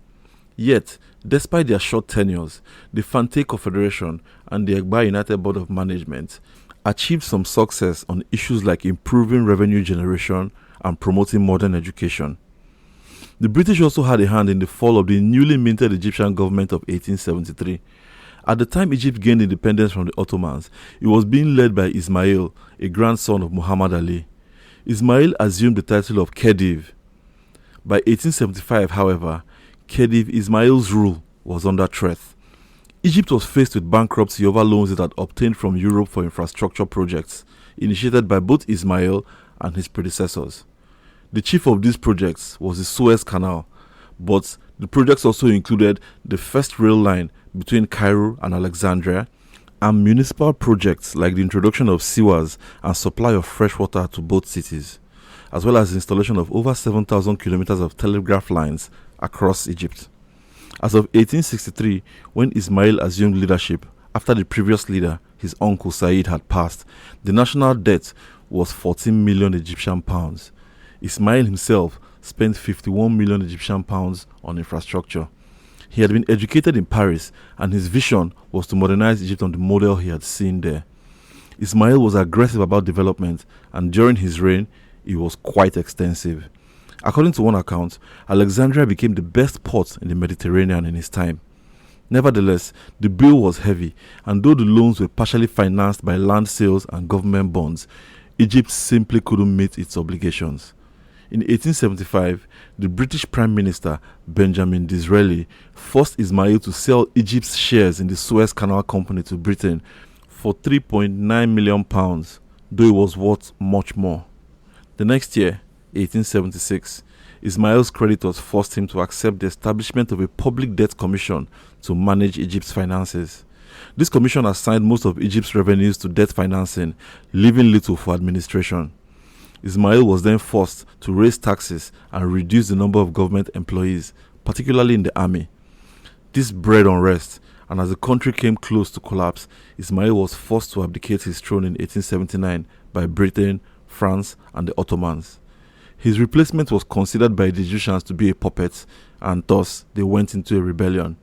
Yet, despite their short tenures, the Fante Confederation and the Egba United Board of Management achieved some success on issues like improving revenue generation and promoting modern education. The British also had a hand in the fall of the newly minted Egyptian government of 1873. At the time Egypt gained independence from the Ottomans, it was being led by Ismail, a grandson of Muhammad Ali. Ismail assumed the title of Khedive. By 1875, however, Khedive Ismail's rule was under threat. Egypt was faced with bankruptcy over loans it had obtained from Europe for infrastructure projects, initiated by both Ismail and his predecessors. The chief of these projects was the Suez Canal, but the projects also included the first rail line between Cairo and Alexandria, and municipal projects like the introduction of sewers and supply of fresh water to both cities, as well as the installation of over 7,000 kilometers of telegraph lines across Egypt. As of 1863, when Ismail assumed leadership after the previous leader, his uncle Said, had passed, the national debt was 14 million Egyptian pounds. Ismail himself spent 51 million Egyptian pounds on infrastructure. He had been educated in Paris, and his vision was to modernize Egypt on the model he had seen there. Ismail was aggressive about development, and during his reign, it was quite extensive. According to one account, Alexandria became the best port in the Mediterranean in his time. Nevertheless, the bill was heavy, and though the loans were partially financed by land sales and government bonds, Egypt simply couldn't meet its obligations. In 1875, the British Prime Minister Benjamin Disraeli forced Ismail to sell Egypt's shares in the Suez Canal Company to Britain for £3.9 million, though it was worth much more. The next year, 1876, Ismail's creditors forced him to accept the establishment of a public debt commission to manage Egypt's finances. This commission assigned most of Egypt's revenues to debt financing, leaving little for administration. Ismail was then forced to raise taxes and reduce the number of government employees, particularly in the army. This bred unrest, and as the country came close to collapse, Ismail was forced to abdicate his throne in 1879 by Britain, France, and the Ottomans. His replacement was considered by the Egyptians to be a puppet, and thus they went into a rebellion.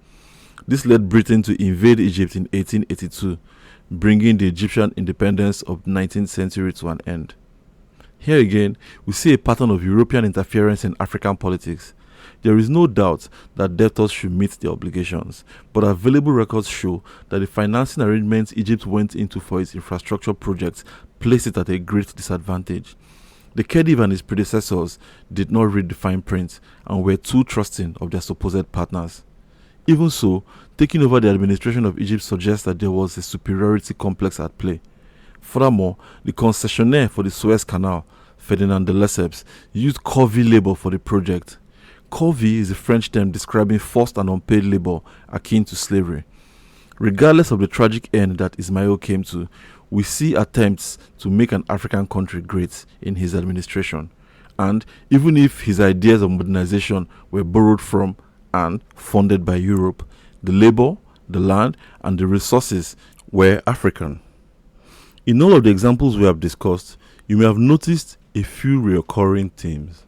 This led Britain to invade Egypt in 1882, bringing the Egyptian independence of the 19th century to an end. Here again, we see a pattern of European interference in African politics. There is no doubt that debtors should meet their obligations, but available records show that the financing arrangements Egypt went into for its infrastructure projects placed it at a great disadvantage. The Khedive and his predecessors did not read the fine print and were too trusting of their supposed partners. Even so, taking over the administration of Egypt suggests that there was a superiority complex at play. Furthermore, the concessionaire for the Suez Canal, Ferdinand de Lesseps, used corvée labor for the project. Corvée is a French term describing forced and unpaid labor akin to slavery. Regardless of the tragic end that Ismail came to, we see attempts to make an African country great in his administration. And even if his ideas of modernization were borrowed from and funded by Europe, the labor, the land, and the resources were African. In all of the examples we have discussed, you may have noticed a few recurring themes.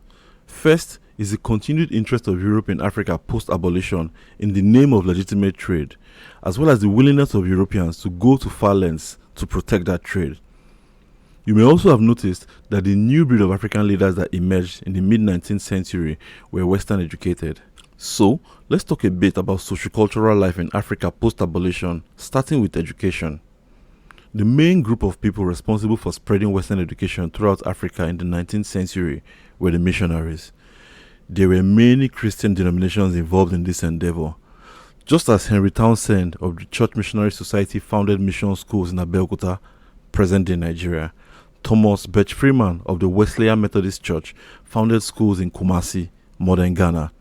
First is the continued interest of Europe in Africa post-abolition in the name of legitimate trade, as well as the willingness of Europeans to go to far lengths to protect that trade. You may also have noticed that the new breed of African leaders that emerged in the mid-19th century were Western educated. So, let's talk a bit about sociocultural life in Africa post-abolition, starting with education. The main group of people responsible for spreading Western education throughout Africa in the 19th century were the missionaries. There were many Christian denominations involved in this endeavor. Just as Henry Townsend of the Church Missionary Society founded mission schools in Abeokuta, present-day Nigeria, Thomas Birch Freeman of the Wesleyan Methodist Church founded schools in Kumasi, modern Ghana.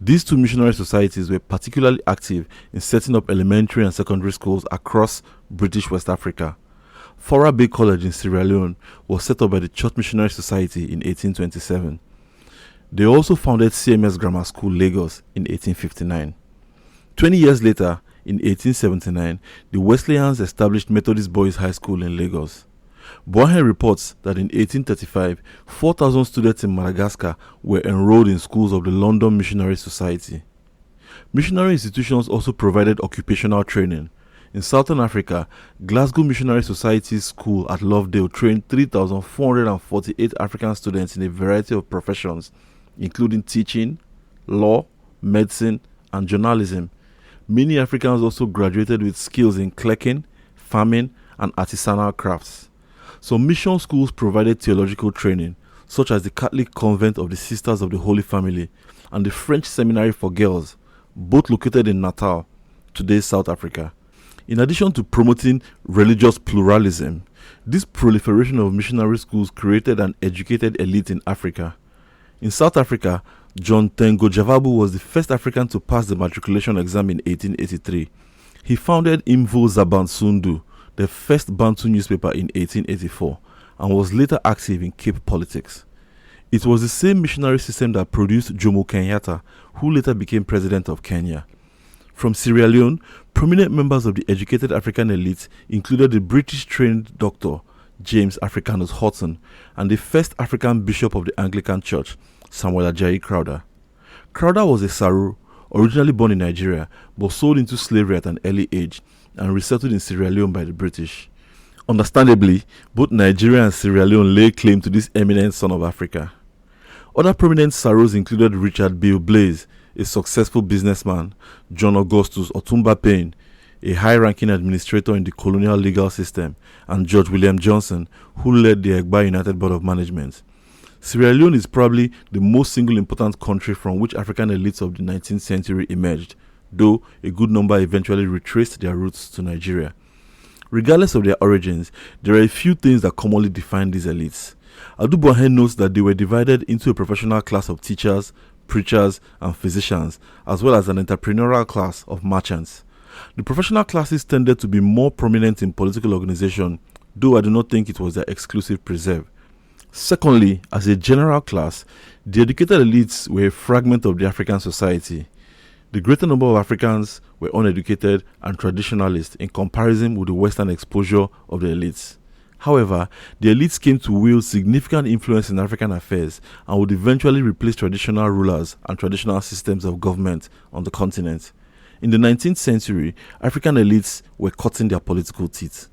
These two missionary societies were particularly active in setting up elementary and secondary schools across British West Africa. Fora Bay College in Sierra Leone was set up by the Church Missionary Society in 1827. They also founded CMS Grammar School, Lagos, in 1859. 20 years later, in 1879, the Wesleyans established Methodist Boys High School in Lagos. Boahen reports that in 1835, 4,000 students in Madagascar were enrolled in schools of the London Missionary Society. Missionary institutions also provided occupational training. In Southern Africa, Glasgow Missionary Society's school at Lovedale trained 3,448 African students in a variety of professions, including teaching, law, medicine, and journalism. Many Africans also graduated with skills in clerking, farming, and artisanal crafts. Some mission schools provided theological training, such as the Catholic Convent of the Sisters of the Holy Family and the French Seminary for Girls, both located in Natal, today's South Africa. In addition to promoting religious pluralism, this proliferation of missionary schools created an educated elite in Africa. In South Africa, John Tengo Javabu was the first African to pass the matriculation exam in 1883. He founded Imvo Zabansundu, the first Bantu newspaper, in 1884, and was later active in Cape politics. It was the same missionary system that produced Jomo Kenyatta, who later became president of Kenya. From Sierra Leone, prominent members of the educated African elite included the British-trained Dr. James Africanus Houghton and the first African bishop of the Anglican Church, Samuel Ajayi Crowther. Crowther was a Saru, originally born in Nigeria, but sold into slavery at an early age and resettled in Sierra Leone by the British. Understandably, both Nigeria and Sierra Leone lay claim to this eminent son of Africa. Other prominent Sarus included Richard Bill Blaze, a successful businessman, John Augustus Otumba Payne, a high-ranking administrator in the colonial legal system, and George William Johnson, who led the Egba United Board of Management. Sierra Leone is probably the most single important country from which African elites of the 19th century emerged, though a good number eventually retraced their roots to Nigeria. Regardless of their origins, there are a few things that commonly define these elites. Adu Boahen notes that they were divided into a professional class of teachers, preachers, and physicians, as well as an entrepreneurial class of merchants. The professional classes tended to be more prominent in political organization, though I do not think it was their exclusive preserve. Secondly, as a general class, the educated elites were a fragment of the African society. The greater number of Africans were uneducated and traditionalist in comparison with the Western exposure of the elites. However, the elites came to wield significant influence in African affairs and would eventually replace traditional rulers and traditional systems of government on the continent. In the 19th century, African elites were cutting their political teeth.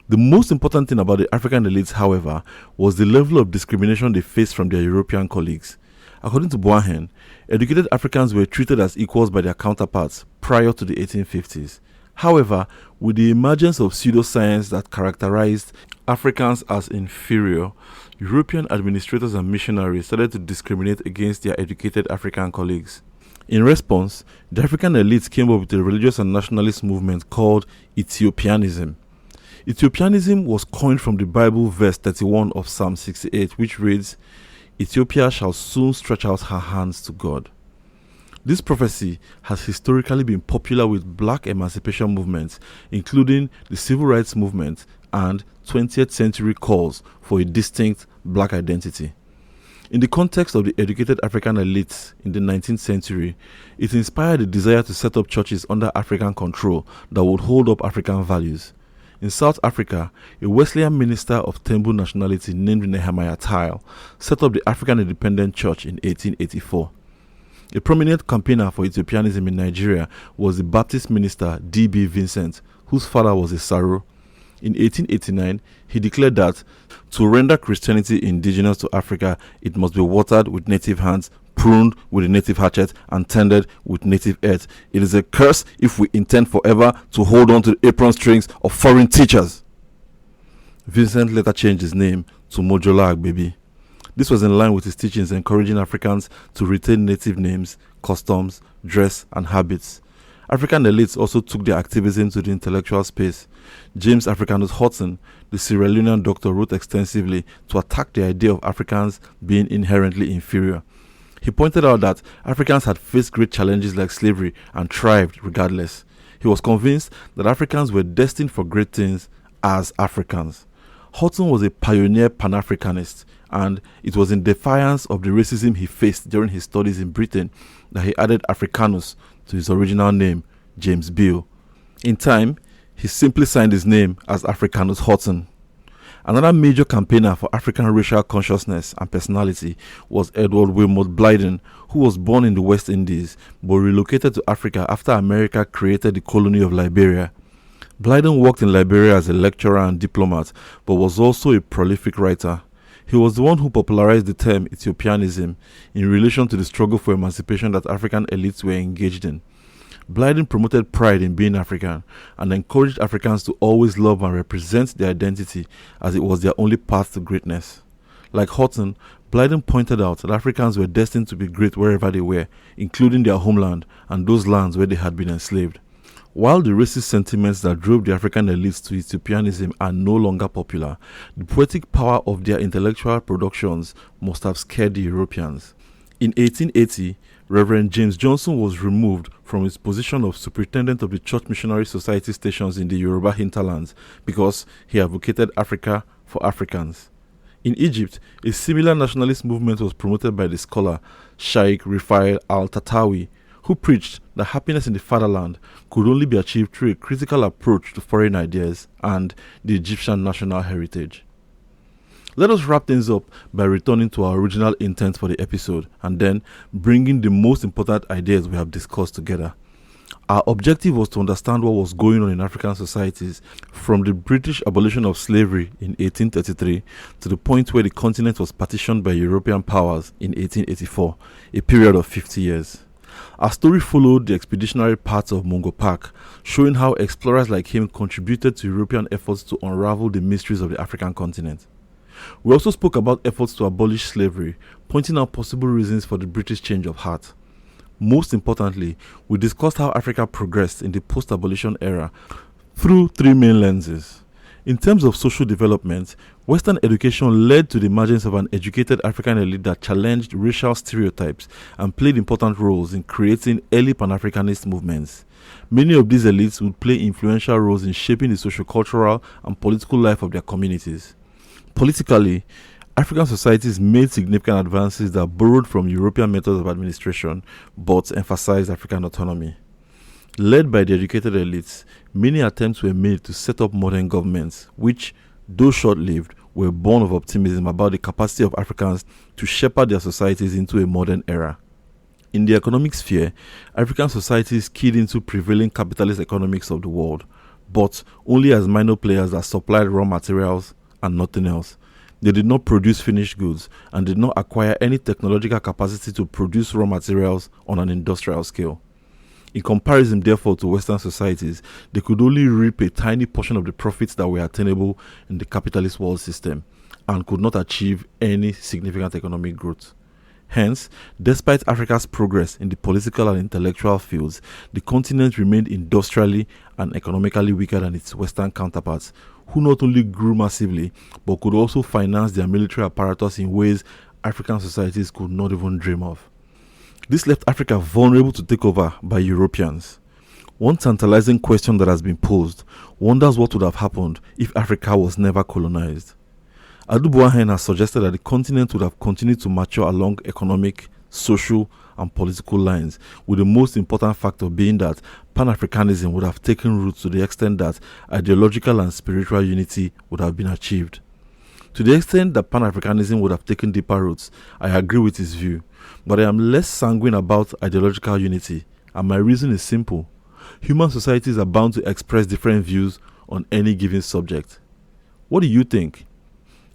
The most important thing about the African elites, however, was the level of discrimination they faced from their European colleagues. According to Boahen, educated Africans were treated as equals by their counterparts prior to the 1850s. However, with the emergence of pseudoscience that characterized Africans as inferior, European administrators and missionaries started to discriminate against their educated African colleagues. In response, the African elites came up with a religious and nationalist movement called Ethiopianism. Ethiopianism was coined from the Bible verse 31 of Psalm 68, which reads, "Ethiopia shall soon stretch out her hands to God." This prophecy has historically been popular with black emancipation movements, including the civil rights movement and 20th century calls for a distinct black identity. In the context of the educated African elites in the 19th century, it inspired a desire to set up churches under African control that would hold up African values. In South Africa, a Wesleyan minister of Tembu nationality named Nehemiah Tyle set up the African Independent Church in 1884. A prominent campaigner for Ethiopianism in Nigeria was the Baptist minister D.B. Vincent, whose father was a Saro. In 1889, he declared that to render Christianity indigenous to Africa, it must be watered with native hands, pruned with a native hatchet, and tended with native earth. It is a curse if we intend forever to hold on to the apron strings of foreign teachers. Vincent later changed his name to Mojola Agbebi. This was in line with his teachings encouraging Africans to retain native names, customs, dress, and habits. African elites also took their activism to the intellectual space. James Africanus Hudson, the Sierra Leonean doctor, wrote extensively to attack the idea of Africans being inherently inferior. He pointed out that Africans had faced great challenges like slavery and thrived regardless. He was convinced that Africans were destined for great things as Africans. Hudson was a pioneer Pan-Africanist, and it was in defiance of the racism he faced during his studies in Britain that he added Africanus to his original name, James Beale. In time, he simply signed his name as Africanus Hudson. Another major campaigner for African racial consciousness and personality was Edward Wilmot Blyden, who was born in the West Indies but relocated to Africa after America created the colony of Liberia. Blyden worked in Liberia as a lecturer and diplomat, but was also a prolific writer. He was the one who popularized the term Ethiopianism in relation to the struggle for emancipation that African elites were engaged in. Blyden promoted pride in being African and encouraged Africans to always love and represent their identity as it was their only path to greatness. Like Hudson, Blyden pointed out that Africans were destined to be great wherever they were, including their homeland and those lands where they had been enslaved. While the racist sentiments that drove the African elites to Ethiopianism are no longer popular, the poetic power of their intellectual productions must have scared the Europeans. In 1880, Reverend James Johnson was removed from his position of superintendent of the Church Missionary Society stations in the Yoruba hinterlands because he advocated Africa for Africans. In Egypt, a similar nationalist movement was promoted by the scholar Sheikh Rifai al-Tatawi, who preached that happiness in the fatherland could only be achieved through a critical approach to foreign ideas and the Egyptian national heritage. Let us wrap things up by returning to our original intent for the episode and then bringing the most important ideas we have discussed together. Our objective was to understand what was going on in African societies from the British abolition of slavery in 1833 to the point where the continent was partitioned by European powers in 1884, a period of 50 years. Our story followed the expeditionary paths of Mungo Park, showing how explorers like him contributed to European efforts to unravel the mysteries of the African continent. We also spoke about efforts to abolish slavery, pointing out possible reasons for the British change of heart. Most importantly, we discussed how Africa progressed in the post-abolition era through three main lenses. In terms of social development, Western education led to the emergence of an educated African elite that challenged racial stereotypes and played important roles in creating early Pan-Africanist movements. Many of these elites would play influential roles in shaping the socio-cultural and political life of their communities. Politically, African societies made significant advances that borrowed from European methods of administration but emphasized African autonomy. Led by the educated elites, many attempts were made to set up modern governments, which, though short-lived, were born of optimism about the capacity of Africans to shepherd their societies into a modern era. In the economic sphere, African societies keyed into prevailing capitalist economics of the world, but only as minor players that supplied raw materials and nothing else. They did not produce finished goods and did not acquire any technological capacity to produce raw materials on an industrial scale. In comparison, therefore, to Western societies, they could only reap a tiny portion of the profits that were attainable in the capitalist world system and could not achieve any significant economic growth. Hence, despite Africa's progress in the political and intellectual fields, the continent remained industrially and economically weaker than its Western counterparts, who not only grew massively, but could also finance their military apparatus in ways African societies could not even dream of. This left Africa vulnerable to takeover by Europeans. One tantalizing question that has been posed wonders what would have happened if Africa was never colonized. Adu Buahen has suggested that the continent would have continued to mature along economic, social, and political lines, with the most important factor being that Pan-Africanism would have taken root to the extent that ideological and spiritual unity would have been achieved. To the extent that Pan-Africanism would have taken deeper roots, I agree with his view, but I am less sanguine about ideological unity, and my reason is simple. Human societies are bound to express different views on any given subject. What do you think?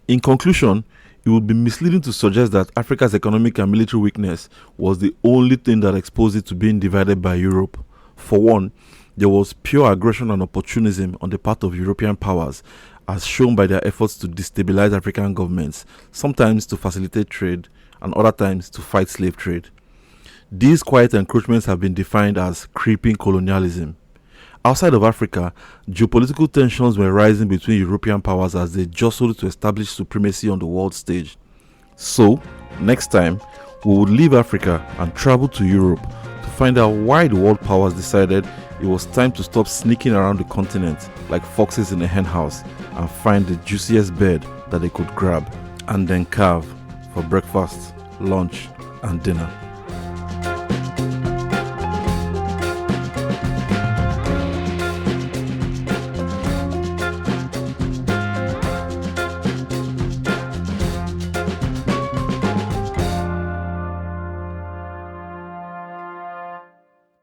In conclusion, it would be misleading to suggest that Africa's economic and military weakness was the only thing that exposed it to being divided by Europe. For one, there was pure aggression and opportunism on the part of European powers, as shown by their efforts to destabilize African governments, sometimes to facilitate trade and other times to fight slave trade. These quiet encroachments have been defined as creeping colonialism. Outside of Africa, geopolitical tensions were rising between European powers as they jostled to establish supremacy on the world stage. So, next time, we would leave Africa and travel to Europe to find out why the world powers decided it was time to stop sneaking around the continent like foxes in a hen house and find the juiciest bird that they could grab and then carve for breakfast, lunch, and dinner.